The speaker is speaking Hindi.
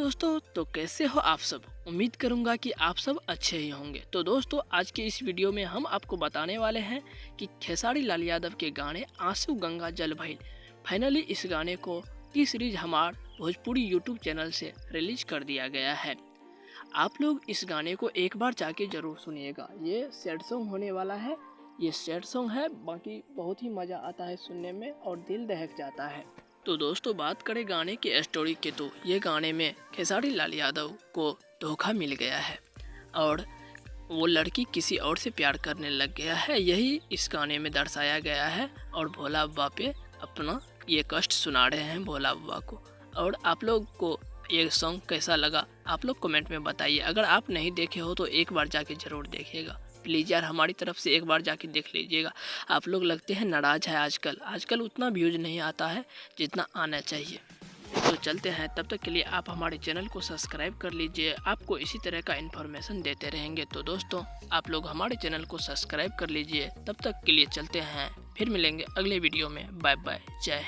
दोस्तों, तो कैसे हो आप सब। उम्मीद करूंगा कि आप सब अच्छे ही होंगे। तो दोस्तों, आज के इस वीडियो में हम आपको बताने वाले हैं कि खेसारी लाल यादव के गाने आंसू गंगा जल भइल फाइनली इस गाने को टी सीरीज हमार भोजपुरी यूट्यूब चैनल से रिलीज कर दिया गया है। आप लोग इस गाने को एक बार जाके जरूर सुनिएगा। ये सैड सॉन्ग होने वाला है। ये सैड सॉन्ग है, बाकी बहुत ही मज़ा आता है सुनने में और दिल दहक जाता है। तो दोस्तों, बात करें गाने की स्टोरी के, तो ये गाने में खेसारी लाल यादव को धोखा मिल गया है और वो लड़की किसी और से प्यार करने लग गया है। यही इस गाने में दर्शाया गया है और भोला बाबा पे अपना ये कष्ट सुना रहे हैं भोला बाबा को। और आप लोग को ये सॉन्ग कैसा लगा आप लोग कमेंट में बताइए। अगर आप नहीं देखे हो तो एक बार जाके ज़रूर देखिएगा प्लीज़ यार, हमारी तरफ से एक बार जाके देख लीजिएगा। आप लोग लगते हैं नाराज़ है आजकल उतना व्यूज नहीं आता है जितना आना चाहिए। तो चलते हैं, तब तक के लिए आप हमारे चैनल को सब्सक्राइब कर लीजिए, आपको इसी तरह का इन्फॉर्मेशन देते रहेंगे। तो दोस्तों, आप लोग हमारे चैनल को सब्सक्राइब कर लीजिए। तब तक के लिए चलते हैं, फिर मिलेंगे अगले वीडियो में। बाय बाय, जय हिंद।